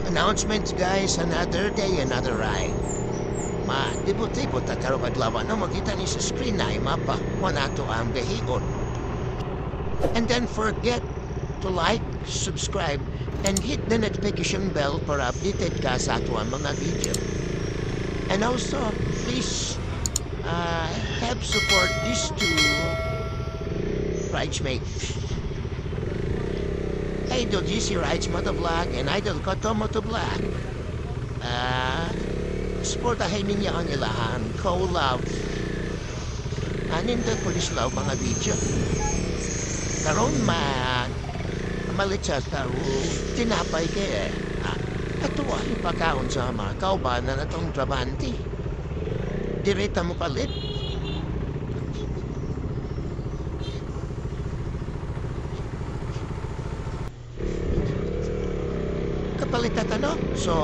Announcements, guys. Another day, another ride. Tibot-tibot at karong no makita ni sa screen na mapa wala to ang behigon. And then forget to like, subscribe, and hit the notification bell para updated ka sa ato ang mga video. And also, please help support these two bridesmaids. Idol GC Rides Motovlog and Idol Koto Motovlog. Supportahin ninyo ang ilahan, co-love. Anin ka kulis law mga video. Karon malitsa taro, tinapay kaya. Ato ay pagkaon sa mga kaubanan na itong trabante. Direta mo palit. Kapalitan ano? So,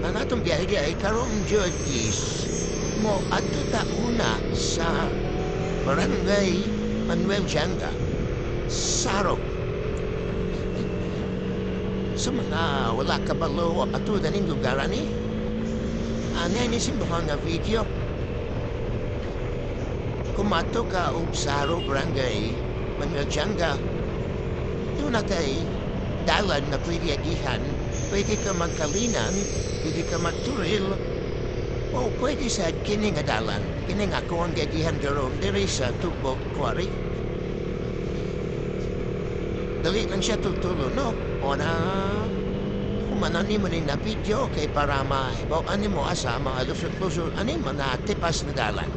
ang atong biyahe ay karong jud is mo ato ta una sa Barangay Manuel Janga, Sarok. Sa mga wala kabalo ato daning lugar ani. Anay ni simbahan nga video. Kumato ka og Sarok Barangay Manuel Janga. Doon na kay dalan na pwede agihan. Pwede ka magkalinan, pwede ka magturil, o pwede sa kining adalan. Kining ako ang gagihan garon diri sa Tubog Quarry. Dali lang siya tutulo, no? O na, kumanani mo rin na video kay para maibaw ani mo asa mga lusot-lusot, ani mo na tipas na dalan.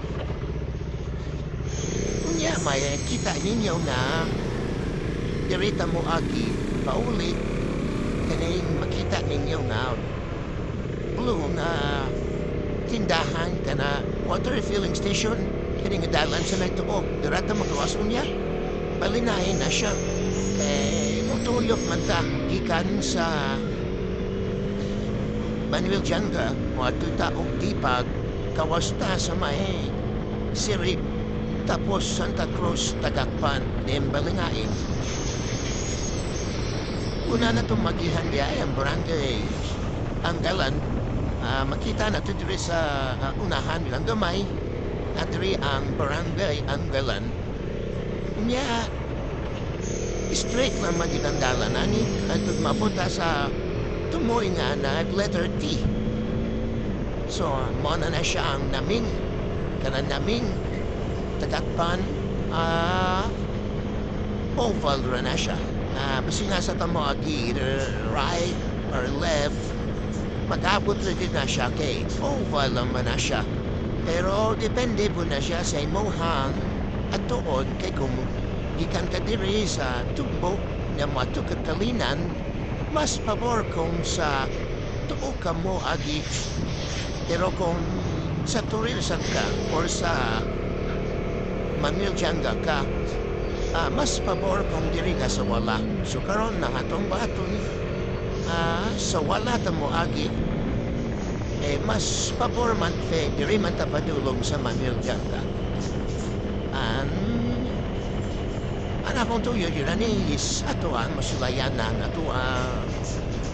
Kunya, may kita ninyo na dirita mo agi, paulit, kaning makita ninyo na blue na tindahan ka na water refilling station kaning dalan sa nagtuog dirata makawason niya balinahin na siya mutuyok man ta gikan sa Manuel Janga wato taog dipag kawasta sa may Sirip tapos Santa Cruz Tagakpan din balingain. Una na itong magihan diya ang barangay Anggalan. Makita na ito diri sa unahan nilang gamay at diri ang barangay Anggalan. Unya, straight lang magitandalan ani at mapunta sa tumoy nga na letter T. So, muna na siya ang naming kanan naming Tagakpan oval na siya. Basta nga sa tamo either right or left, mag-abot na din na siya kay oval naman na siya. Pero depende po na siya sa imuhang at tuod kay kung gikan ka diri sa tubo na matukatalinan, mas pabor kung sa tuo ka mo agi. Pero kung sa Turilsan ka or sa Manuel Janga ka, mas pabor kung diri ka sa wala. So karon na atong baton sa wala ta mo agi mas pabor man diri man ta padulong sa Manuel Janga. Ang akong tuyo yun is ato ang masulayan na ato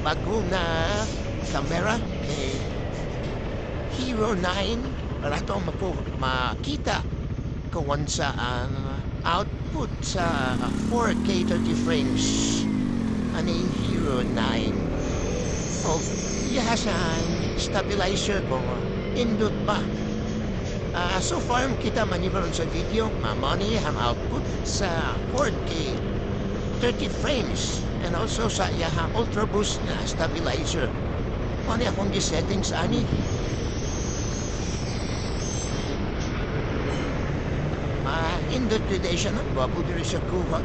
bago na kamera kay Hero 9 para ito makita kawan sa output sa 4K 30 frames ani Hero 9 o yahasan stabilizer ko indot ba so far kita manibaron sa video mamani ang output sa 4K 30 frames and also sa yaha ultra boost na stabilizer ano akong settings ani indot gradation ang bago diri sa kuha.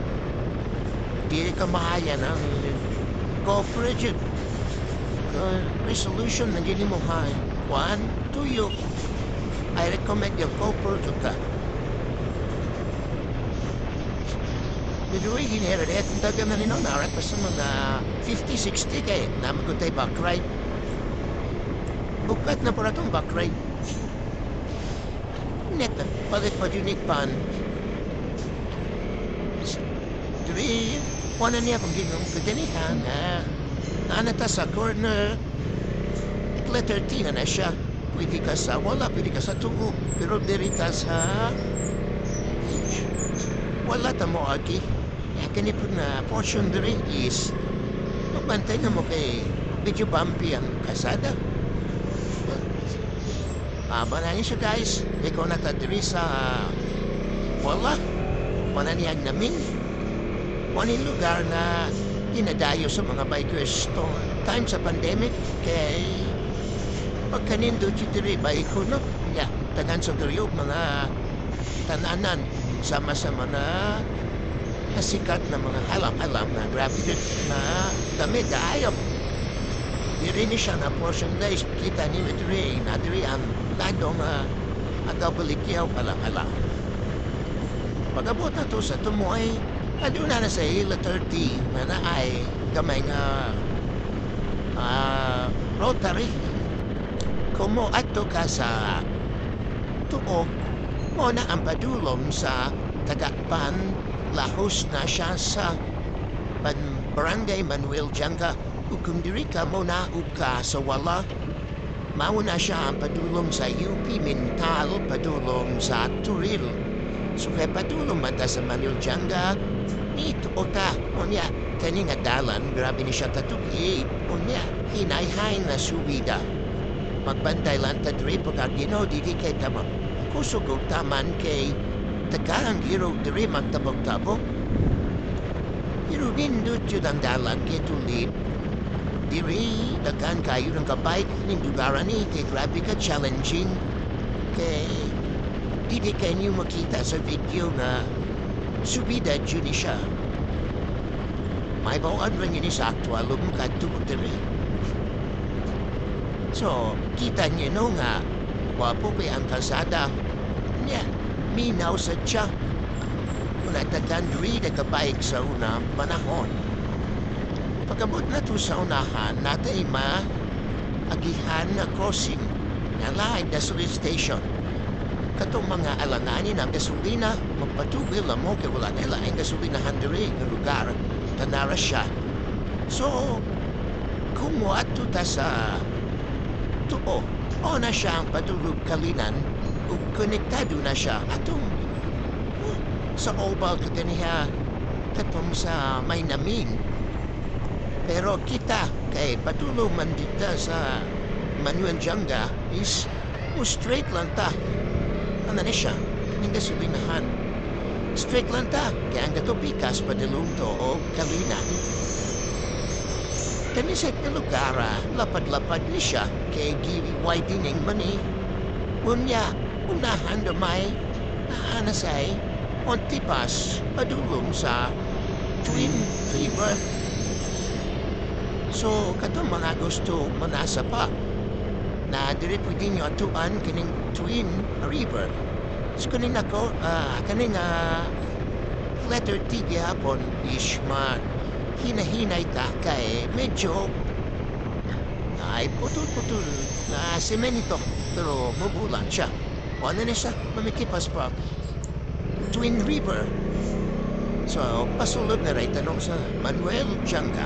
Dili ka mahaya ng coverage resolution na dili mo high. 1, 2 you. I recommend yung GoPro to ka. Dili ginera rin. Ang taga na nino narat pa sa mga 50-60 kay naman ko tayo backride. Bukat na para itong backride. Net, palit pa unique pan. Diri, wala niya kung ginong kadanihan Nanata sa corner, letter T na siya. Pwede ka sa wala, pwede ka sa tuo. Pero dirita sa H. Wala ta mo aki. Kani po na portion diri is magbantay na mo kay medyo bumpy ang kasada. Aba na niya siya guys. Ikaw na ta diri sa wala. Mananiyag namin. Waning lugar na dinadayo sa mga bikers to time sa pandemic kay pagkanindo diri bike ko no. Ya, tagan sa diri mga tananan sama-sama na sikat na mga halam-halam na grabe na damit na ayop. Diri ni siya na portion guys. Kita ni diri na diri ang ladong agabalikyaw halam-halam. Pag-abot na to sa tumoy, aduna na sa letter T na naay gamay nga rotary. Kumo ato ka sa tuo, mo na ang padulong sa tagakpan lahos na siya sa Barangay Manuel Janga. Kung diri ka mo na ka sa wala, mauna siya ang padulong sa UP Mental, padulong sa Turil. So kaya padulong mata sa Manuel Janga, nito o ta, unya, kani nga dalan, grabe ni siya tatugi, unya, hinay-hay na subida. Magbantay lang ta diri pagkagino, didi kay tama. Kusog taman kay tagaan giro diri magtabog-tabog. Pero nindot yun ang dalan kay tulid. Diri, dagan kayo ng kabike ning lugaran ni kay grabe ka challenging. Kay didi kay niyo makita sa video na subida yun siya. May bawaan rin yun sa aktual lumukadto diri. So, kita niyo no nga, wapo pa ang kalsada. Nya, minaw sa tiya. Kung nagtagan diri nagkabike sa unang panahon. Pagkabot na to sa unahan, natay agihan na crossing na lahat na service station. Katong mga alanganin ng gasolina, magpatubil na mo kaya wala nila ang gasolinahan diri ng lugar. Tanara siya. So, kumuha to ta sa tuo. O na siya ang patulog kalinan ug konektado na siya atong sa obal kataniha katong sa may namin. Pero kita kay patulog man dita sa Manuel Janga is straight lang ta. Ano na siya? Kaning gasolinahan. Straight lang ta. Kaya ang gatopikas padulong to o kalinan. Kaniset na lugar, lapad-lapad ni siya kay gi-widening man eh. Unya, unahan na may nahanasay ontipas padulong sa Twin River. So, katong mga gusto manasa pa na diri pwede nyo atuan kining Twin River. So, kaning ako, kaning letter T gihapon is hinahinay ta kay medyo ay putol-putol na semento pero mabulan siya. O ano na siya? Mamikipas pa. Twin River. So, pasulod na rin tanong sa Manuel Janga.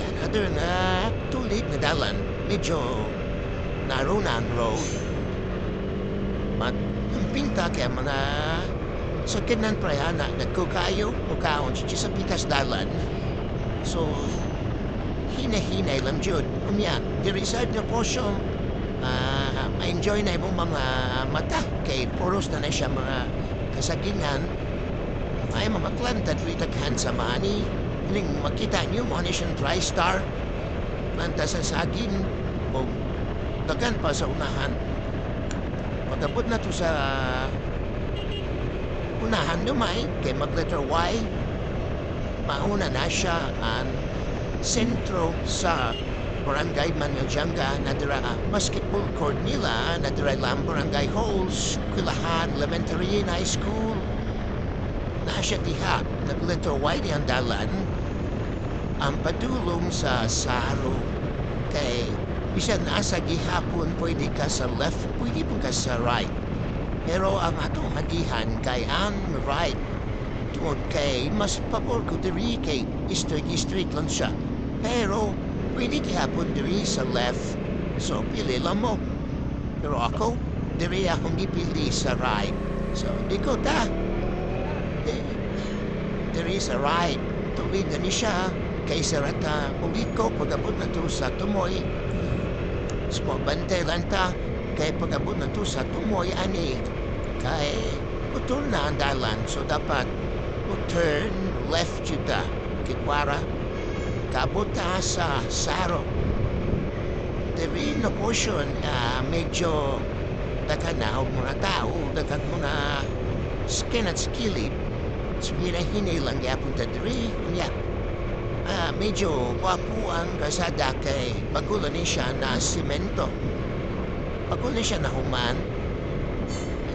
Yan, other na tulit na dalan. Medyo narunan road. Magpinta kaya mga sa kinan prayana nagkukayo o kaon siya sa pikas dalan. So, hinahinay lang jud. Umya, di-reside na portion, ma-enjoy na imong mga mata kay puros na siya mga kasagingan. Ay mamaklanta dritaghan sa mani. Ning makita niyo mo siyang TriStar. Planta sa saging o dagan pa sa unahan. Pagabot na to sa unahan lumay kay mag-letter Y, mauna na siya ang sentro sa Barangay Manuel Janga na dira basketball court nila na dira lang Barangay Halls, Quilahan Elementary and High School. Na siya diha, nag-letter Y di ang dalan, ang padulong sa Saro. Kay bisan asa gihapon pwede ka sa left, pwede po ka sa right. Pero ang atong agihan kay ang right Tungod kay mas pabor ko diri kay straight lang siya. Pero pwede kihapon diri sa left. So pili lang mo. Pero ako, diri akong gipili sa right. So di ko ta. Diri sa right. Tuwid na ni siya. Kay sarata, ulit ko pag-abot na to sa tumoy. So bantay lang ta. Kay pag-abot na to sa tumoy, ani. Kay utol na ang dalan. So dapat turn left juta. Kikwara. Kabot ta sa Saro. Diri na portion, medyo dakanaw mga tao, dakat mga skin at skilid. So hinahinay lang yapon ta diri. Yeah. Medyo wapo ang kasada kay bagulo ni siya na simento. Bagulo ni siya na human.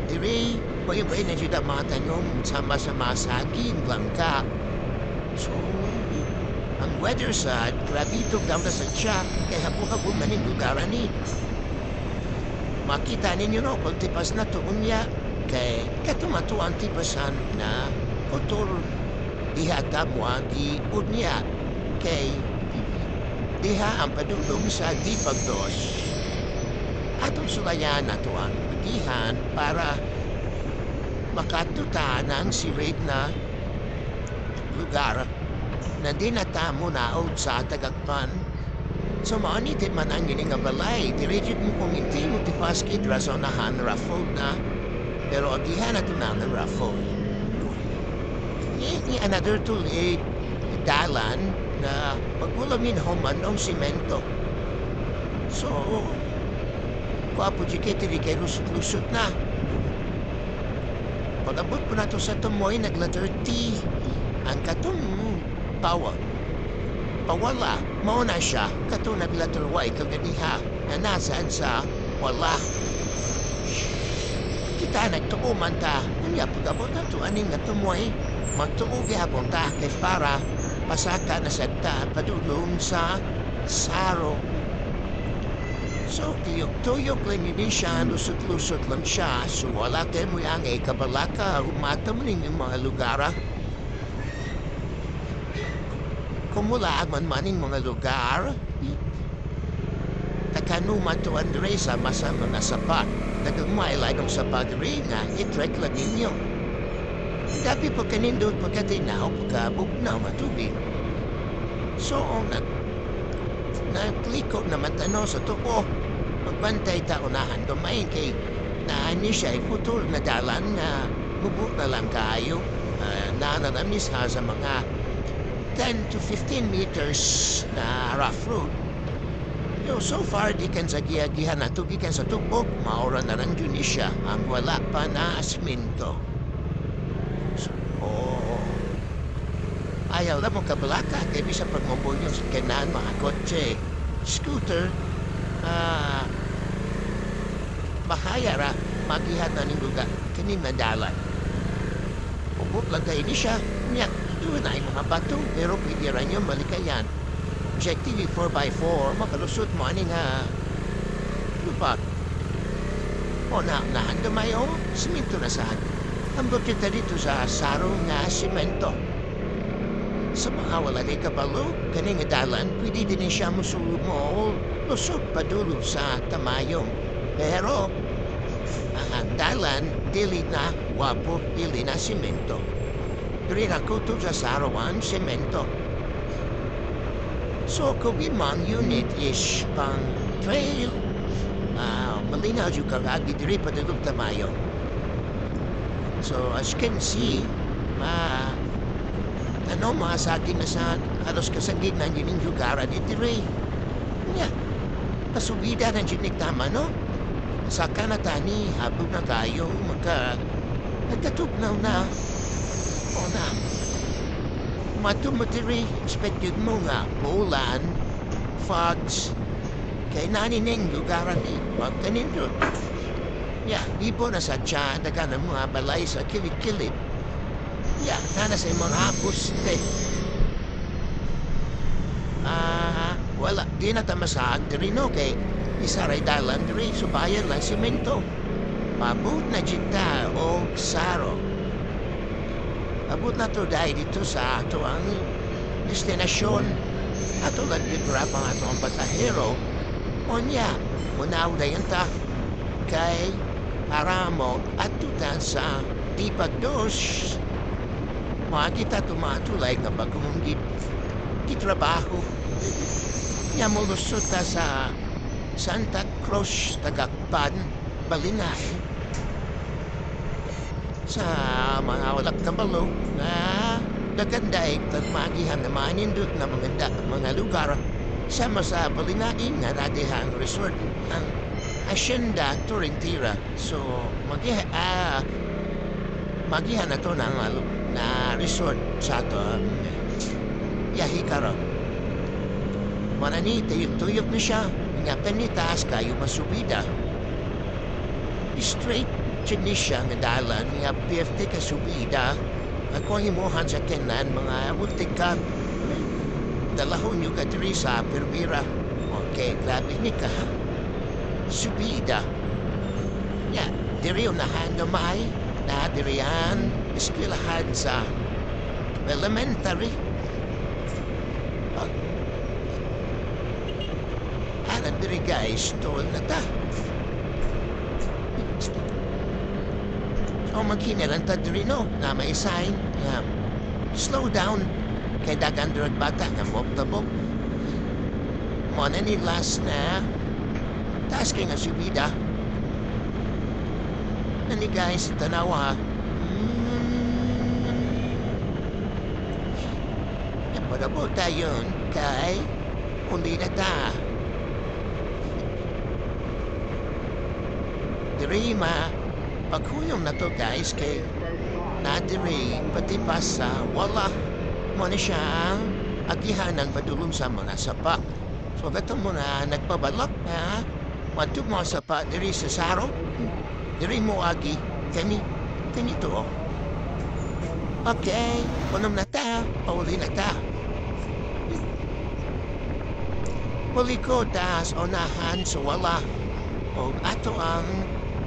Diri, bay na siya mga tanong sama-sama saging langka. So, ang weather sa grabito daw na sa siya kay hapo-hapo maning lugar ni. Makita ninyo no, kung tipas na tuon niya kay katumatuan tipasan na kotor diha tamwa di niya kay diha ang padulong sa dipagdos. Atong sulayan na to ang dihan para makatuta ng sirit na lugar na di natamo na out sa Tagakpan. So maanitin man ang yun nga balay, dirigid mo kung hindi mo tipaskid razonahan rafold na, pero dihan na to na ng rafold. Ni another tulit dalan na pagulamin human ng simento. So, kuapo jikitiri kay lusot-lusot na. Pag-abot po na to sa tumoy, nag-letter T. Ang katong pawala, mauna siya, katong nag-letter Y kaganiha na nasaan sa wala. Kita nagtuo man ta, unya pag-abot na to aning nga tumoy, magtuo gihapon ta kay para pasaka na sa ta padulong sa Saro. So, tuyok lang yun siya, lusot-lusot lang siya. So, wala kayo mo yung kabalaka, humata mo rin yung mga lugara. Kung mula man maning mga lugar, takanuman to Andre sa masa mga sapat. Nagagmailay ng sapat rin nga, itrek lang ninyo. Dapi pa kanindot pagkatinaw, pagkabugnaw matubig. So, naglikot naman tano sa tuko. Magbantay ta unahan dumain kay naani siya ay putol na dalan na bubuk na lang kayo. Nananamis ha sa mga 10 to 15 meters na rough road. So far, di kan sa giya-gihan na tugikan sa tubok, maura na lang yun siya ang wala pa na asminto. So, ayaw na mong kabalaka kaya bisa pagmambol yung kanan mga kotse, scooter, mahayara, magihan na ning lugar, kaning nadalan. Ubok lang kayo ni siya, niya, doon na mga bato, pero pwede rin yung malikayan. Objective 4x4, makalusot mo aning lupak. O nahan dumayo, simento na saan. Ambot kita dito sa sarong nga simento. Sa mga wala di kabalo, kaning dalan, pwede din siya musulmo lusot pa dulo sa tamayong. Pero, ang dalan, dili na wapo, dili na simento. Dili na kuto sa sarawan, simento. So, man unit is pang trail. Malinaw yung karagi, dili pa dulog tamayong. So, as you can see, masakin na sa halos kasagid na yun yung lugar at itiri. Yeah. Pasubida na yun tama, no? Saka na tani, habog na tayo, nagkatugnaw na. O na. Matumatiri, expected mo nga, ulan, fogs, kay nanining lugaran ni magkanindot. Yeah, ibo na sa tiyan, daga ng mga balay sa kilit-kilit. Yeah, nana sa mga hapos, wala, di na tamasag diri no, kay isaray dalan diri, subayan lang simento. Mabut na jita o saro. Abot na to dahil dito sa ato ang destinasyon. Ato lang librap ang ato ang pasahero. O niya, unaw na yun ta. Kay para mo at tutan sa tipagdos. Mga kita tumatulay kapag kung gitrabaho. Niya mo lusot ta sa Santa Cruz, Tagakpan, Balinay. Sa mga walak kabalo na nagandaig tagmagihan na manindot na mga lugar sama sa Balinay nga radihang resort ang Hacienda Torrentera. So magihan na to na resort sa to Yahikara. Manani tuyok na siya nga penitaas kayo masubida. Straight siya nga dalan nga perte ka subida. Ako himuhan sa kenan mga ultig ka. Dalahon nyo ka diri sa Pervira. Okay, grabe ni ka. Subida. Ya, diri unahan gamay. Na diri yan. Eskwelahan sa elementary. Ano diri guys, tol na ta. O magkinalan ta diri no, na may sign nga slow down kay dagan dirag bata nga mobtabog. Mo na ni last na taas kay nga subida. Nani guys, tanawa. Napadabo tayon kay kundi na ta. Diri paghuyong na to guys kay nadiri pati pa sa wala mo na siya ang agihan ng padulong sa mga sapa. So gato mo na nagpabalak ha. Matug mo sapa diri sa saro. Diri mo agi kani to. Okay, unom na ta, pauli na ta. Huli ko tas onahan sa wala. O ato ang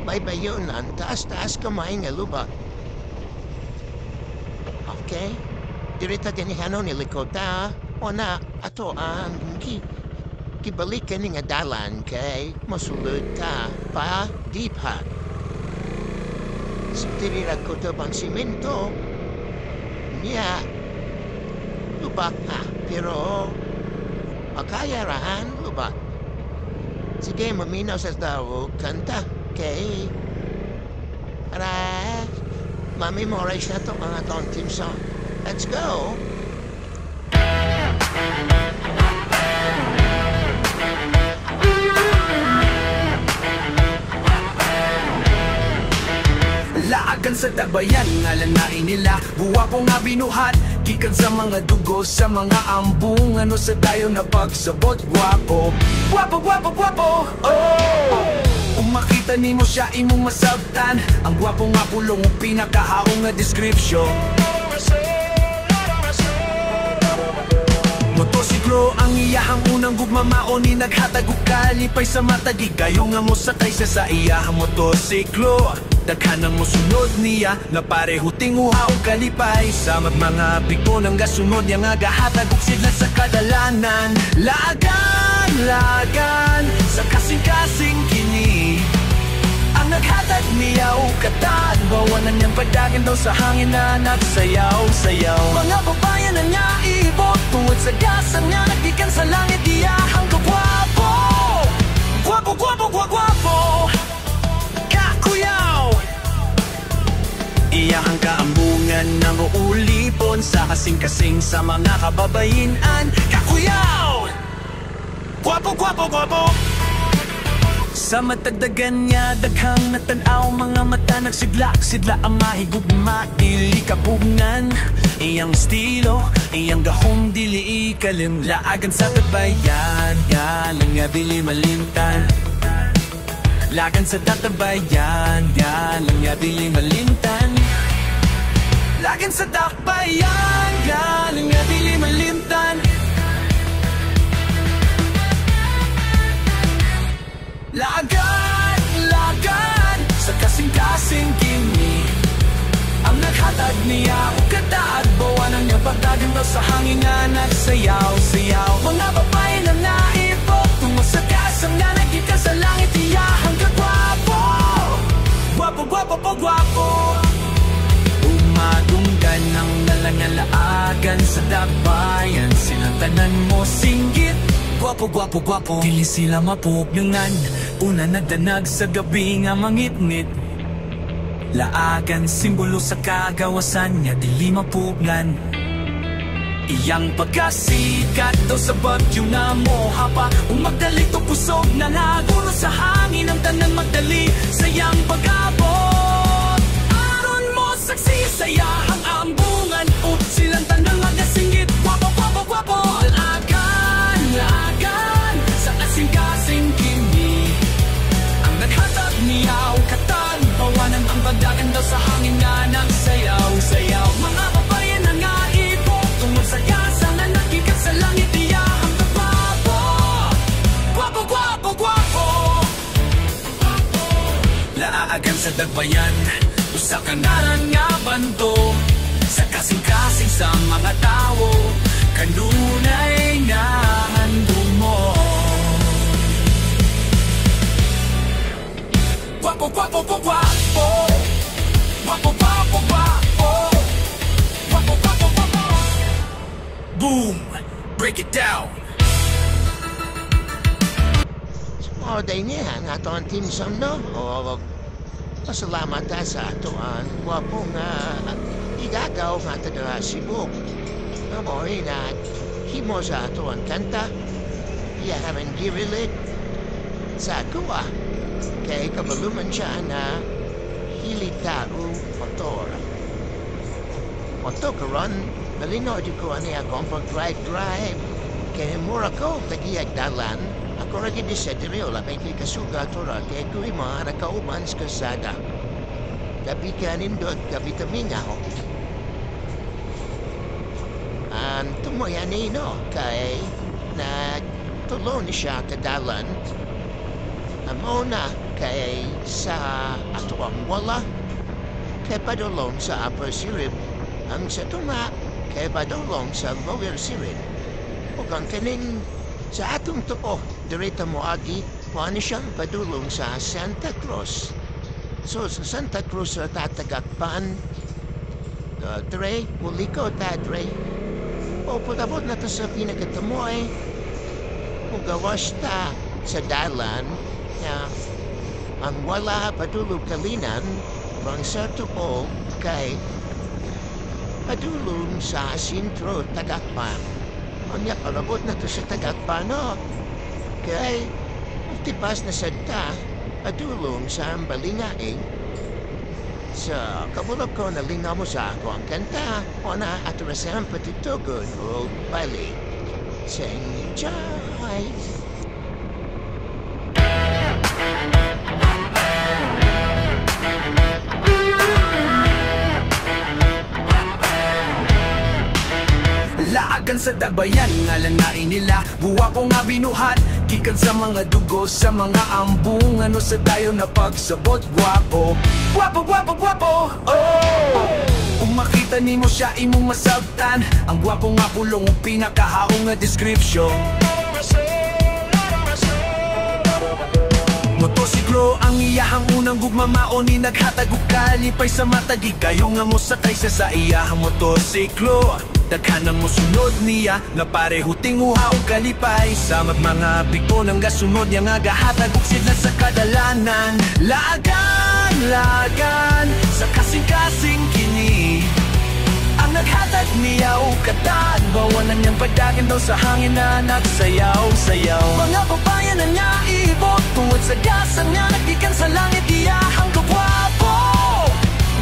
baybayon ang taas-taas kamay nga luba. Okay? Dirita ganihanon ni likota. O na, ato ang kibalikan nga dalan kay masulod ka pa deep ha. So, tirirag ko to pang simento. Niya, luba ha. Pero, makayarahan luba. Sige, maminaw sa tao, kanta. Okay. Para ma-memorize na ito mga team song. Let's go! Laagan sa tabayan, ngalan na inila. Buwa ko nga binuhat, gikan sa mga dugo, sa mga ambung. Ano sa tayo na pagsabot, guwapo. Guwapo, guwapo, guwapo, oh! Kung makita ni mo siya, imong masabtan. Ang guwapo nga pulong, pinakahaong nga description. Motosiklo ang iyahang unang gugmamao ni naghatag og kalipay sa mata. Di kayo nga mo sakay sa iyahang motosiklo. Daghan ang mosunod niya na pareho tinguha og kalipay. Sa mga bigpo ng gasunod niya nga gahatag og sila sa kadalanan. Lagan, lagan, sa kasing-kasing kini ang naghatag niya o katad. Bawanan niyang pagdagan daw sa hangin na nagsayaw-sayaw. Mga babayan na niya ibot tungod sa gasan niya nagdikan sa langit. Iyahang gwapo, gwapo, gwapo, gwapo, kakuyaw. Iyahang kaambungan ng uulipon sa kasing-kasing sa mga kababayinan. Kakuyaw, gwapo, gwapo, gwapo. Sa matagdagan niya, daghang natanaw. Mga mata nagsiglak, sidla ang mahigugma. Dili kapugngan, iyang estilo, iyang gahong dili ikalim. Laagan sa tabayan, yan ang nga dili malintan. Lagan sa tatabayan, yan ang nga dili malintan. Lagan sa takbayan, yan ang nga dili malintan. Lagan, lagan, sa kasing-kasing kini ang naghatag niya o kataag bawanan niya pagdagan daw sa hangin nga nagsayaw-sayaw. Mga babae na naibok tungo sa kasang nga nagkita sa langit, iyahang kagwapo. Gwapo, gwapo po, gwapo. Umadunggan ng nalangalaagan sa dakbayan, silang tanan mo singgit. Gwapo, gwapo, gwapo. Dili sila mapugyangan, una nagdanag sa gabi nga mangitnit. Laagan, simbolo sa kagawasan niya, dili mapugnan. Iyang pagkasikat daw sa bagyo na mohapa, magdali to pusog na nagulo sa hangin, ang tanan magdali sa iyang pag-abot. Aron mo saksi sa iyahang ambungan, up silang tanang magasingit. Gwapo, gwapo, gwapo. Laagan, laagan sa kasing-kasing kini, ang naghatag niyaw katan, bawanan ang bagdagan daw sa hangin nga nagsayaw-sayaw. Mga babae na nga ibok tungod sa kasa na nagikat sa langit, iyahang kagwapo. Gwapo, gwapo, gwapo. Laagan sa dagbayan, usa ka naran nga banto, sa kasing-kasing sa mga tao, kanunay nga handong mo. Gwapo, gwapo, gwapo. Gwapo, gwapo, gwapo. Gwapo, gwapo, gwapo. Boom! Break it down! Sumoday niya nga ito ang tinsam, no? O, pasalamat ta sa ito ang gwapong igagaw nga ito na Cebu. Namoy na himo sa ito ang kanta, iyaharan girilit sa kuwa. Kay kabaluman siya na hilitaro motor. Motor karon, malinood ko ani akong pag-drive. Kaya mura ko, tagiyag dalan. Ako ragi di sa direo, lapay kay kasuga tora. Kaya kuwi mga nakauban sa kasada. Gabi ka nindot, gabi tamingaw. Ang tumoyan no, kay nagtulong ni siya kadalan. Amo na kay sa atuang wala, kay padulong sa upper sirip, ang sa tuma kay padulong sa lower sirip. O kang kaning sa atong tuo, direta mo agi, paano siyang padulong sa Santa Cruz. So sa Santa Cruz sa tatagakpan, Dre, muli ko ta Dre. O pagabot na to sa pinagatamoy, mugawas ta sa dalan, ang wala padulong kalinan, bang sa tupo kay padulong sa sintro Tagakpan. Anya palabot na to sa Tagakpan, no? Kay tipas na sadta padulong sa Balingaing. Sa kabulog ko na lingaw mo sa ako ang kanta, o na atrasan patitugon o balik. Sing joy. Laagan sa dagbayan, ngalan na inila, buwa ko nga binuhat, gikan sa mga dugo, sa mga ambung, ano sa tayo na pagsabot. Gwapo, gwapo, gwapo, gwapo. Oh! Kung makita nimo siya, imong masabtan, ang gwapo nga pulong, pinakahaong nga description. Motosiklo ang iyahang unang gugmamao, ni naghatag og kalipay sa matagi, kayo nga mo sakay sa iyahang motosiklo. Daghanang mosunod niya, nga pareho tinguha og kalipay, sa mga biko nang gasunod niya nga gahatag og sila sa kadalanan. Laagan, laagan sa kasing-kasing kini, ang naghatag niya og katan, bawanan niyang pagdagan daw sa hangin na nagsayaw-sayaw. Mga babayan na niya ibot tungod sa gasan nga nagdikan sa langit, iyahang kagwapo.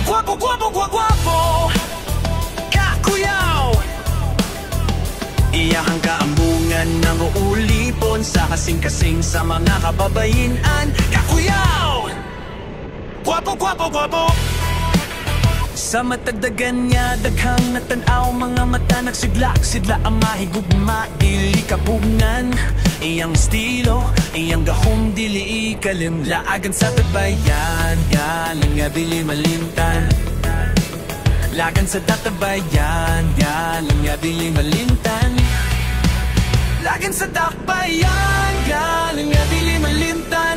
Gwapo, gwapo, gwapo. Kakuyaw. Iyahang kaambungan ng uulipon, sa kasing-kasing sa mga kababayinan. Kakuyaw. Gwapo, gwapo, gwapo. Sa matagdagan niya, daghang natanaw, mga mata nagsidla-sidla ang mahigugma, dili kapugnan. Iyang estilo, iyang gahong dili ikalim. Laagan sa tagbayan, yan nga dili malimtan. Lagan sa databayan, galang nga dili malintan. Lagan sa dakbayan, galang nga dili malintan.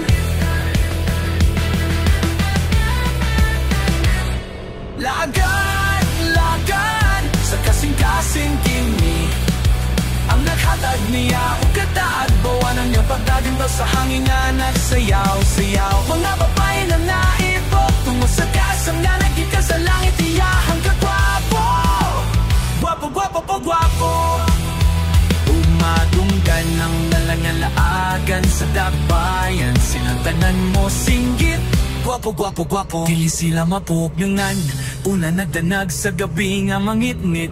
Lagan, lagan, sa kasing-kasing kimi ang naghatag niya o kataad bawa ng iyong pagdagandaw sa hangin nga nagsayaw-sayaw. Mga babae na naibok tungo sa kasang nga nagika sa langit iyahang kagwapo. Gwapo, gwapo, po, gwapo. Umadunggan ng nalangalaagan sa dakbayan, sinantanan mo singgit. Gwapo, gwapo, gwapo, dili sila mapupyungan. Una nagdanag sa gabi nga mangitnit.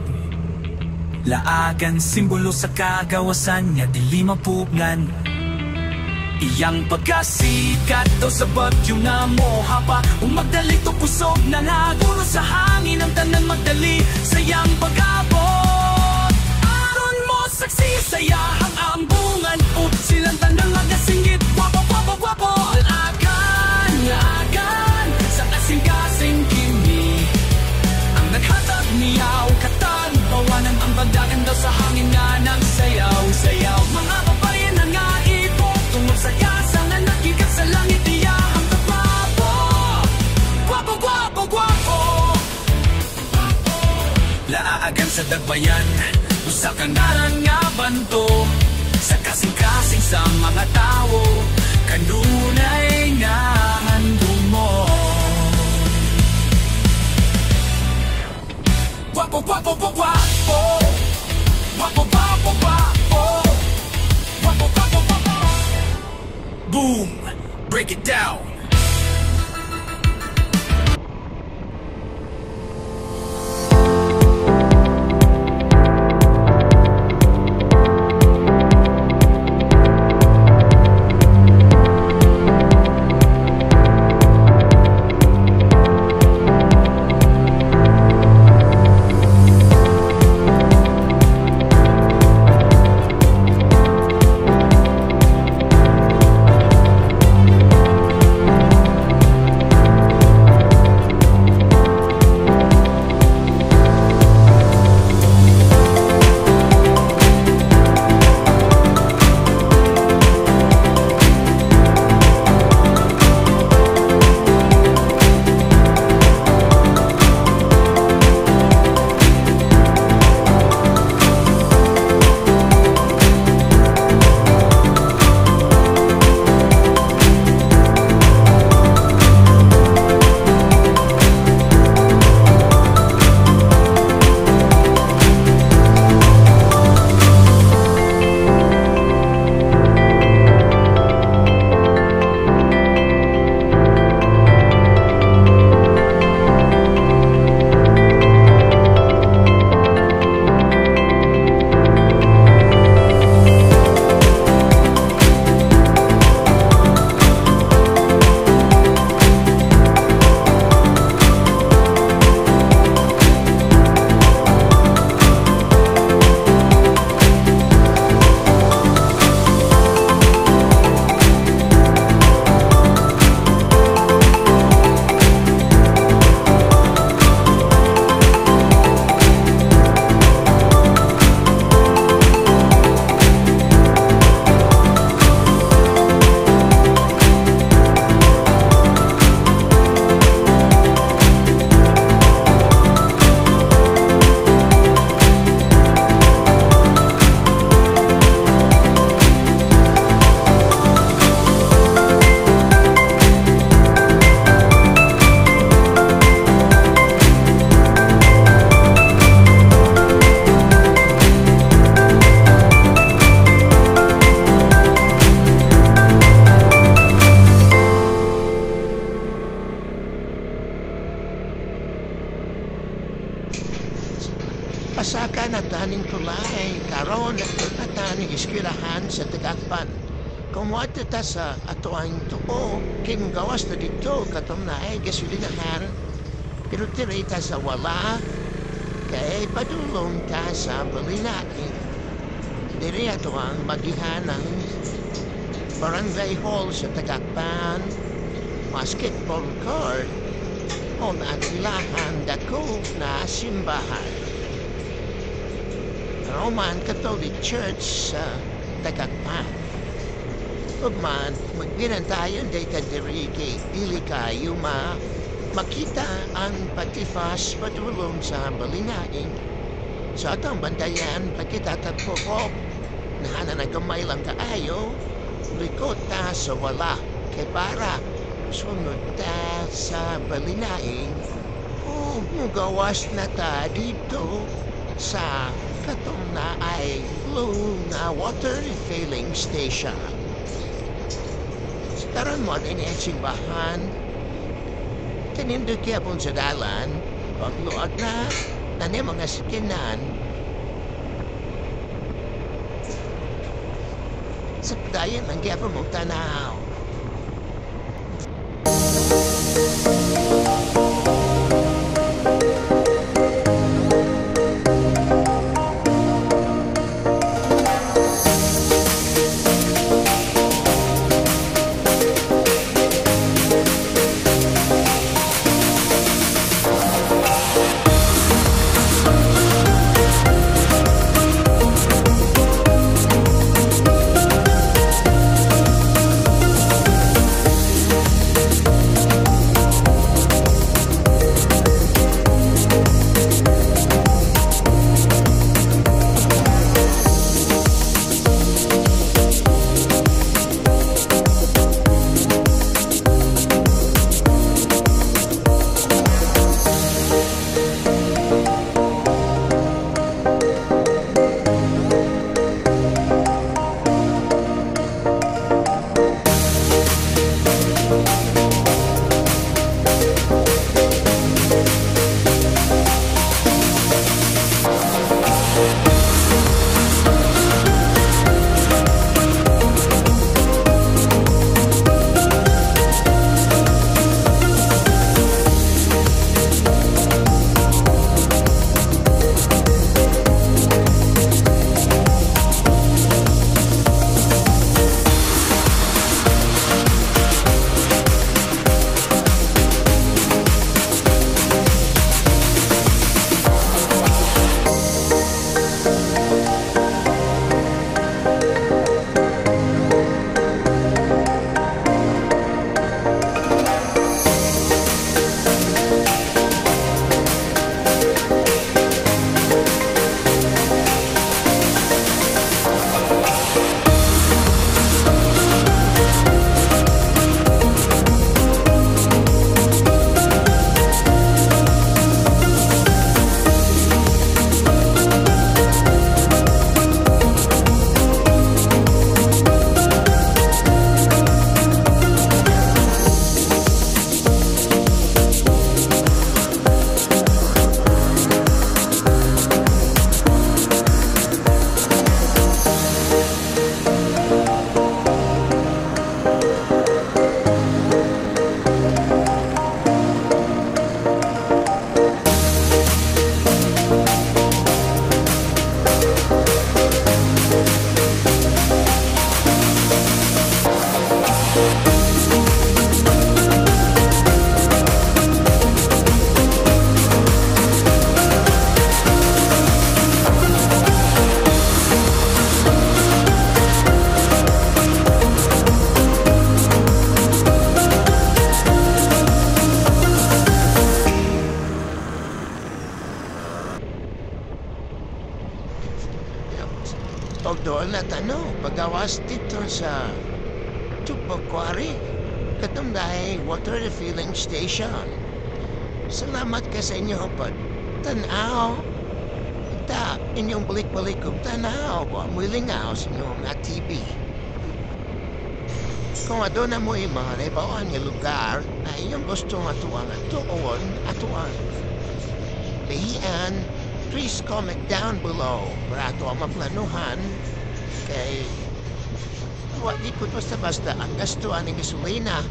Laagan, simbolo sa kagawasan niya, dili mapugnan. Iyang pagkasikat daw sa bagyo na moha pa. Umagdali to kusog na nagulo sa hangin. Ang tanan magdali sa iyang pag-abot. Aron mo saksi sayahang ambungan. Up silang tanang agasinggit. Gwapo, gwapo, gwapo. Laagan, laagan, sa kasing-kasing kimi ang naghatag niyaw katan. Bawanan ang bagdagan daw sa hangin nga nagsayaw-sayaw. Mga babae na nga ibok tungod sa kasang na nagikat sa langit iyahang kagwapo. Gwapo, gwapo, gwapo. Laagan sa dagbayan, usa ka ngaran nga banto. Sa kasing-kasing sa mga tao, kanunay nga handong mo. Gwapo, gwapo, gwapo. Gwapo, gwapo, gwapo. Gwapo, gwapo, gwapo. Boom, break it down. Pasaka na taning kulay, karon at taning iskirahan sa Tagakpan. Kung wata ta sa atoang tuo, king gawas na dito katom na ay gasolinahan. Pero tirita sa wala, kay padulong ta sa balinatin. Diri ato ang bagihan ng Barangay Hall sa Tagakpan, basketball court, on ang ilahan dako na simbahan. Roman Catholic Church sa Tagakpan. Pagman, magbiran tayo dito diri kay dili kayo makita ang patifas patulong sa balinaing. Sa atong bandayan, pagkitatatpurok, nahana na gamay lang kaayo, likot ta sa wala, kay para sunod ta sa balinaing, o mugawas na ta dito sa katong na ay blue na water refilling station. Karon mo din ang simbahan, kanindot kaya pong sa dalan, pagluag na ni mga sikinan, sa padayon ang kaya pong tanaw. Og doon na pagawas dito sa Tupakwari, katong dahil water refilling station. Salamat ka sa inyo, pag tanaw. Ta, inyong balik-balik kong tanaw, mulingaw sa inyong TV. Kung aduna mo yung mga naibawan ng lugar na inyong gusto matuwang atuan. Bahian, please comment down below para ito ang maplanuhan kay di ko basta-basta ang gastuan ng gasolina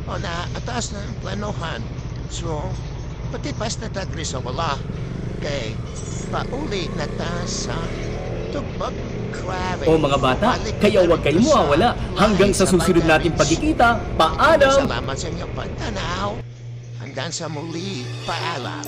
o na atas na ang planuhan. So, pati basta tagri sa wala kay pauli na ta sa Tubag Quarry. O mga bata, kaya huwag kayong mawawala. Hanggang sa susunod nating pagkikita, paalam! Salamat sa inyong pagtanaw. Hanggang sa muli, paalam.